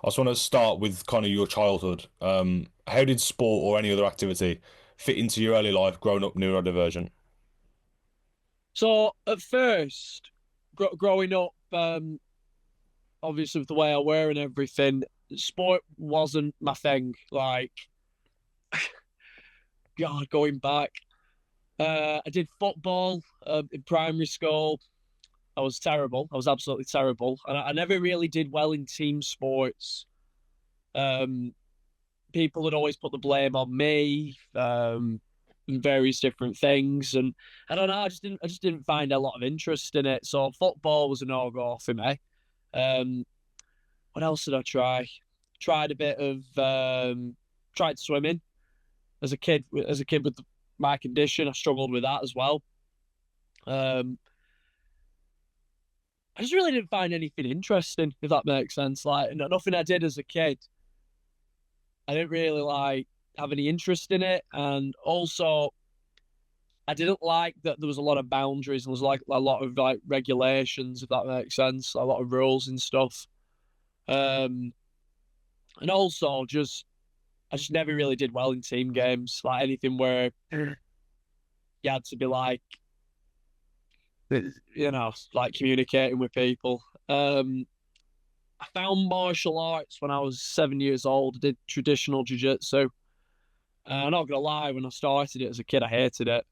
I just want to start with kind of your childhood. How did sport or any other activity fit into your early life growing up neurodivergent? So at first, growing up, obviously with the way I wear and everything, sport wasn't my thing. Like, God, going back, I did football in primary school. I was terrible. I was absolutely terrible, and I never really did well in team sports. Um, People would always put the blame on me, and various different things, and I don't know. I just didn't find a lot of interest in it. So football was a no go for me. Um, what else did I try? Tried a bit of tried swimming as a kid. As a kid with my condition, I struggled with that as well. Um, I just really didn't find anything interesting, if that makes sense. Like nothing I did as a kid, I didn't really like have any interest in it, and also I didn't like that there was a lot of boundaries and there was like a lot of like regulations, if that makes sense, a lot of rules and stuff. Um, and also just I just never really did well in team games, like anything where you had to be like, like communicating with people. I found martial arts when I was 7 years old. I did traditional jiu-jitsu. I'm not gonna lie, when I started it as a kid, I hated it.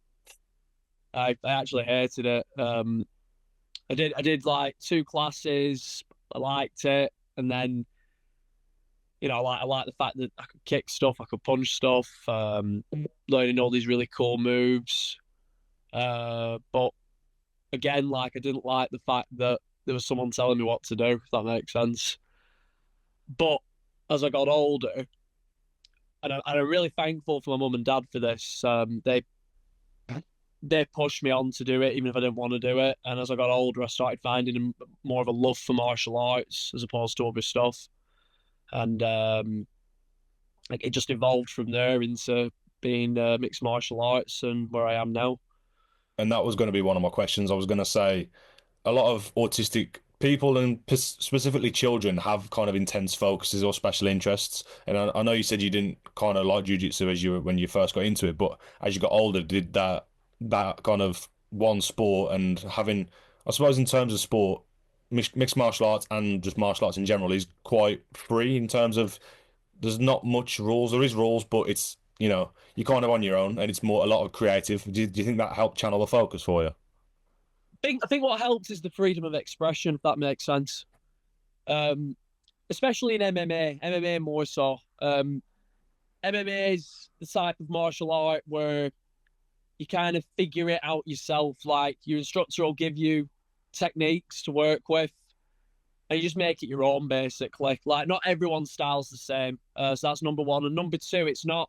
I actually hated it. I did like two classes. I liked it, and then I like the fact that I could kick stuff, I could punch stuff, learning all these really cool moves. But again, like I didn't like the fact that there was someone telling me what to do, if that makes sense. But as I got older, and I'm really thankful for my mum and dad for this. They pushed me on to do it, even if I didn't want to do it. And as I got older, I started finding more of a love for martial arts as opposed to other stuff. And like it just evolved from there into being mixed martial arts and where I am now. And that was going to be one of my questions. I was going to say a lot of autistic people and specifically children have kind of intense focuses or special interests. And I know you said you didn't kind of like jujitsu as you were when you first got into it, but as you got older, did that kind of one sport and having, I suppose, in terms of sport, mixed martial arts and just martial arts in general is quite free in terms of there's not much rules. There is rules, but it's you're kind of on your own, and it's more a lot of creative. Do you think that helped channel the focus for you? I think what helps is the freedom of expression, if that makes sense. Um, Especially in MMA, MMA more so. MMA is the type of martial art where you kind of figure it out yourself. Like your instructor will give you techniques to work with, and you just make it your own basically. Like not everyone's style's the same. So that's number one. And number two, it's not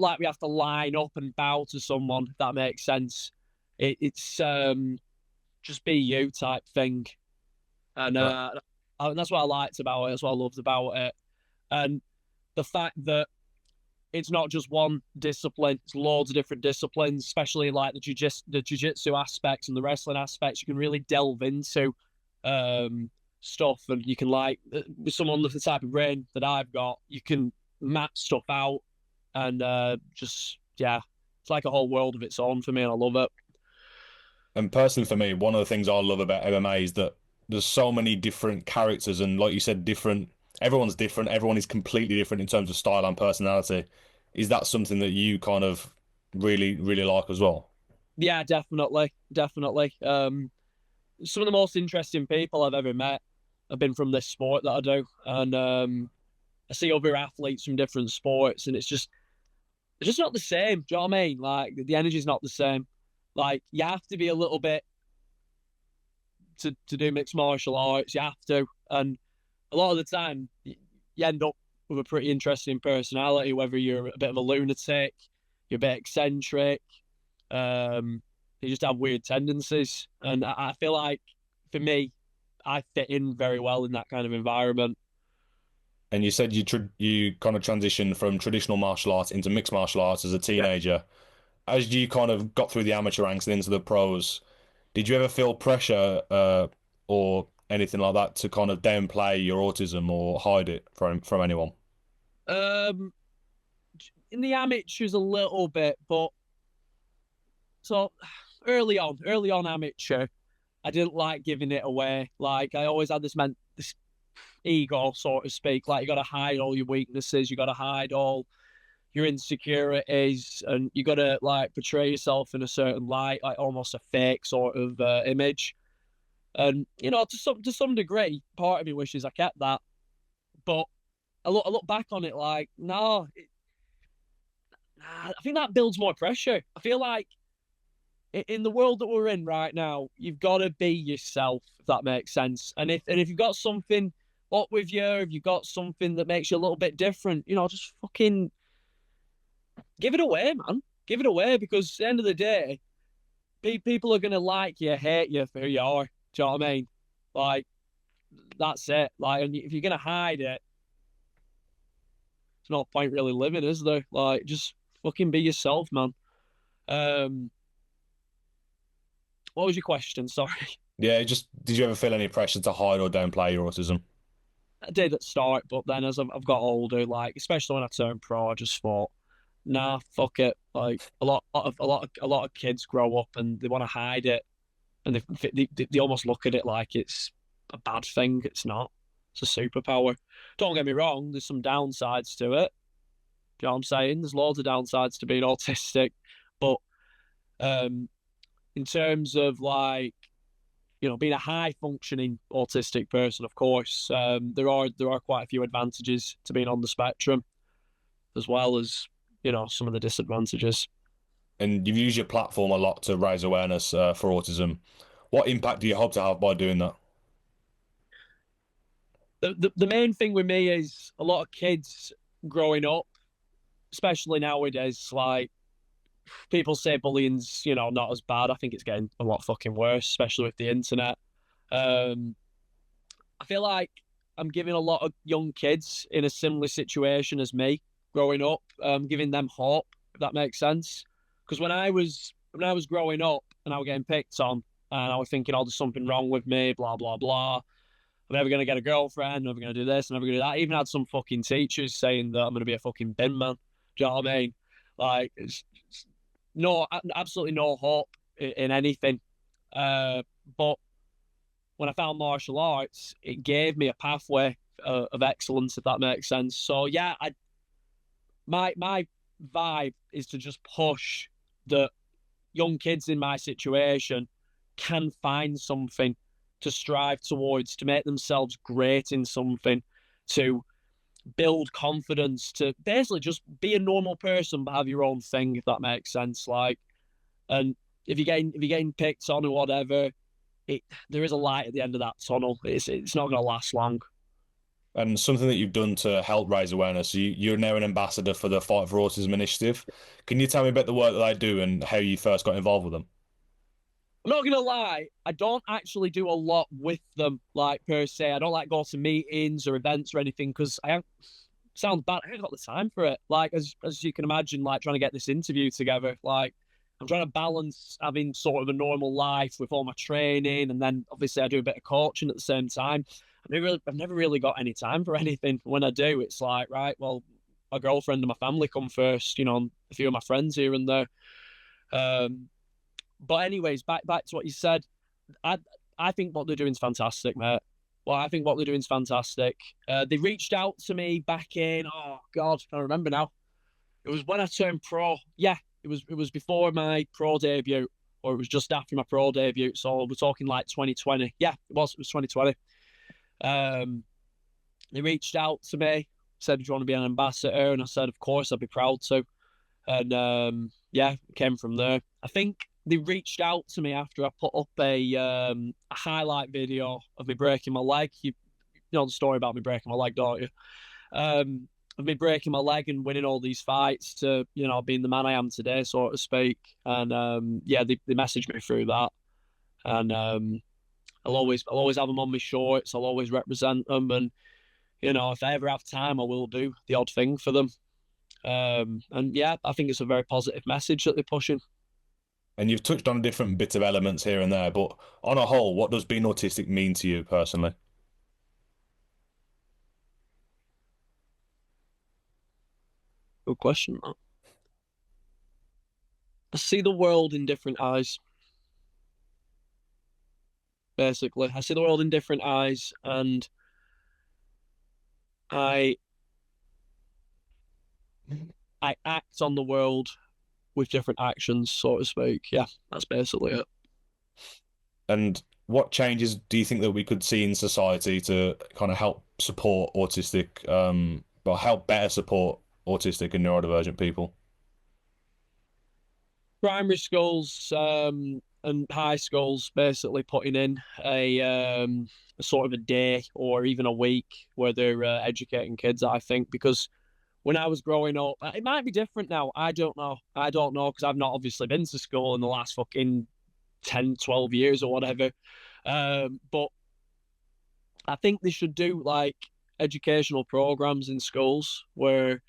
like we have to line up and bow to someone, if that makes sense. It's just be you type thing. And Right. that's what I liked about it. That's what I loved about it. And the fact that it's not just one discipline, it's loads of different disciplines, especially like the jiu-jitsu aspects and the wrestling aspects. You can really delve into stuff, and you can like with someone with the type of brain that I've got, you can map stuff out, and just yeah, it's like a whole world of its own for me, and I love it. And personally, for me, one of the things I love about MMA is that there's so many different characters, and like you said, different. Everyone's different. Everyone is completely different in terms of style and personality. Is that something that you kind of really, really like as well? Yeah, definitely, definitely. Some of the most interesting people I've ever met have been from this sport that I do, and I see other athletes from different sports, and it's just not the same. Do you know what I mean? Like the energy's not the same. Like you have to be a little bit to do mixed martial arts. You have to, and a lot of the time you end up with a pretty interesting personality. Whether you're a bit of a lunatic, you're a bit eccentric, um, you just have weird tendencies, and I feel like for me, I fit in very well in that kind of environment. And you said you kind of transitioned from traditional martial arts into mixed martial arts as a Yeah. teenager. As you kind of got through the amateur ranks and into the pros, did you ever feel pressure or anything like that to kind of downplay your autism or hide it from anyone? Um, in the amateurs a little bit, but so early on amateur, I didn't like giving it away. Like I always had this ego, so to speak. Like you got to hide all your weaknesses, you got to hide all your insecurities, and you got to like portray yourself in a certain light, like almost a fake sort of image. And you know, to some degree, part of me wishes I kept that, but I look back on it like, no, nah, I think that builds more pressure. I feel like in the world that we're in right now, you've got to be yourself, if that makes sense. And if you've got something up with you, if you've got something that makes you a little bit different, you know, just fucking give it away, man. Give it away because at the end of the day, people are gonna like you, hate you for who you are. Do you know what I mean? Like that's it. Like, and if you're gonna hide it, there's no point really living, is there? Like, just fucking be yourself, man. Um, what was your question? Sorry. Yeah, just did you ever feel any pressure to hide or downplay your autism? I did at start, but then as I've got older, like especially when I turned pro, I just thought, nah, fuck it. Like a lot of kids grow up and they want to hide it, and they almost look at it like it's a bad thing. It's not. It's a superpower. Don't get me wrong. There's some downsides to it. Do you know what I'm saying? There's loads of downsides to being autistic, but um, in terms of like being a high functioning autistic person, of course, there are quite a few advantages to being on the spectrum, as well as some of the disadvantages. And you've used your platform a lot to raise awareness for autism. What impact do you hope to have by doing that? The main thing with me is a lot of kids growing up, especially nowadays, like people say bullying's not as bad. I think it's getting a lot fucking worse, especially with the internet. Um, I feel like I'm giving a lot of young kids in a similar situation as me growing up, giving them hope, if that makes sense. Because when I was growing up and I was getting picked on, and I was thinking, oh, there's something wrong with me, blah blah blah. I'm never gonna get a girlfriend. I'm never gonna do this. I'm never gonna do that. I even had some fucking teachers saying that I'm gonna be a fucking bin man. Do you know what I mean? Like, it's no, absolutely no hope in anything. But when I found martial arts, it gave me a pathway of excellence, if that makes sense. So yeah, my vibe is to just push that young kids in my situation can find something to strive towards, to make themselves great in something, to build confidence, to basically just be a normal person but have your own thing, if that makes sense. Like, and if you're getting picked on or whatever, there is a light at the end of that tunnel. It's not going to last long. And something that you've done to help raise awareness. You're now an ambassador for the Fight for Autism initiative. Can you tell me about the work that they do and how you first got involved with them? I'm not gonna lie, I don't actually do a lot with them, like per se. I don't like go to meetings or events or anything because I have sounds bad. I haven't got the time for it. Like as you can imagine, like trying to get this interview together, like I'm trying to balance having sort of a normal life with all my training, and then obviously I do a bit of coaching at the same time. I've never really got any time for anything. When I do, it's like, right, well, my girlfriend and my family come first, and a few of my friends here and there. Um, but anyways, back to what you said. I I think what they're doing is fantastic, mate. Well, I think what they're doing is fantastic. They reached out to me back in, oh God, I remember now. It was when I turned pro. Yeah, it was before my pro debut, or it was just after my pro debut. So we're talking like 2020. Yeah, it was 2020. Um, they reached out to me, said, "Do you want to be an ambassador?" And I said, "Of course, I'd be proud to." And yeah, it came from there. I think they reached out to me after I put up a highlight video of me breaking my leg. You know the story about me breaking my leg, don't you? Of me breaking my leg and winning all these fights to being the man I am today, so to speak. And yeah, they messaged me through that, and I'll always have them on my shorts. I'll always represent them, and if I ever have time, I will do the odd thing for them. And yeah, I think it's a very positive message that they're pushing. And you've touched on different bits of elements here and there, but on a whole, what does being autistic mean to you personally? Good question. I see the world in different eyes, basically. I see the world in different eyes, and I I act on the world with different actions, so to speak. Yeah, that's basically it. And what changes do you think that we could see in society to kind of help support autistic, or help better support autistic and neurodivergent people? Primary schools and high schools basically putting in a sort of a day or even a week where they're educating kids, I think, because when I was growing up, it might be different now. I don't know. I don't know because I've not obviously been to school in the last fucking 10, 12 years or whatever. But I think they should do like educational programs in schools where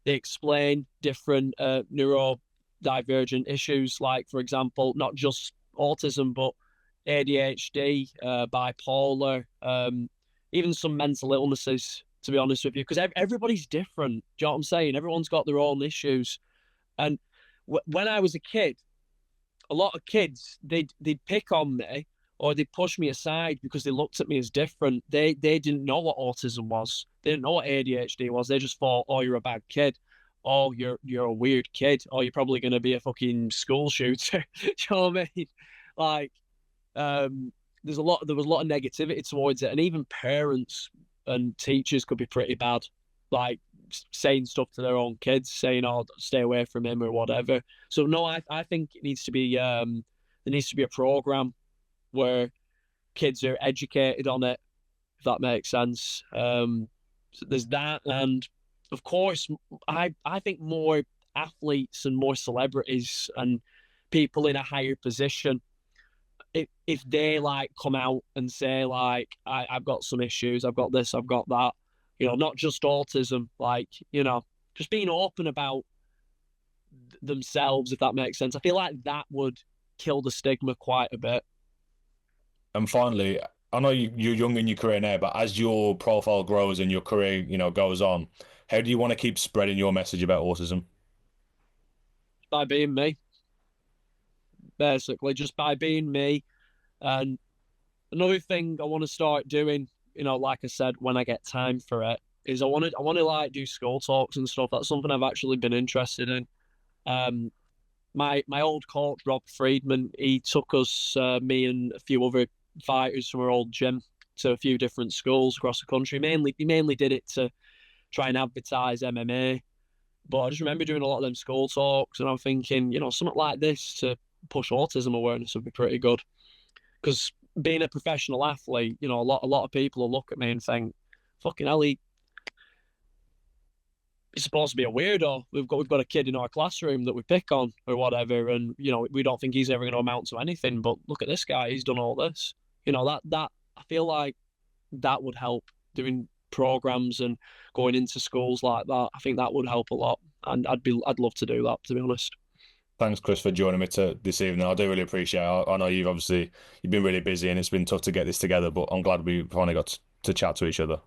they explain different neurodivergent issues, like, for example, not just autism, but ADHD, bipolar, even some mental illnesses, to be honest with you, because everybody's different. Do you know what I'm saying? Everyone's got their own issues. And when I was a kid, a lot of kids they'd pick on me or they'd push me aside because they looked at me as different. They didn't know what autism was. They didn't know what ADHD was. They just thought, oh, you're a bad kid. Oh, you're a weird kid. Oh, you're probably gonna be a fucking school shooter. Do you know what I mean? Like, um, there was a lot of negativity towards it, and even parents and teachers could be pretty bad. Like saying stuff to their own kids, saying, "Oh, stay away from him" or whatever. So no, I think it needs to be there needs to be a program where kids are educated on it, if that makes sense. So there's that, and of course, I think more athletes and more celebrities and people in a higher position, if they like come out and say like I've got some issues, I've got this, I've got that, not just autism, like just being open about themselves, if that makes sense. I feel like that would kill the stigma quite a bit. And finally, I know you're young in your career now, but as your profile grows and your career, goes on, how do you want to keep spreading your message about autism? By being me, basically, just by being me. And another thing I want to start doing, like I said, when I get time for it, is I want to like do school talks and stuff. That's something I've actually been interested in. Um, my old coach Rob Friedman, he took us, me and a few other fighters from our old gym, to a few different schools across the country. He mainly did it to try and advertise MMA. But I just remember doing a lot of them school talks, and I'm thinking, something like this to push autism awareness would be pretty good. Because being a professional athlete, a lot of people will look at me and think, "Fucking hell, he's supposed to be a weirdo. We've got a kid in our classroom that we pick on or whatever, and we don't think he's ever going to amount to anything. But look at this guy; he's done all this. That I feel like that would help doing programs and going into schools like that. I think that would help a lot, and I'd love to do that, to be honest. Thanks, Chris, for joining me this evening. I do really appreciate it. I know you've been really busy and it's been tough to get this together, but I'm glad we finally got to chat to each other.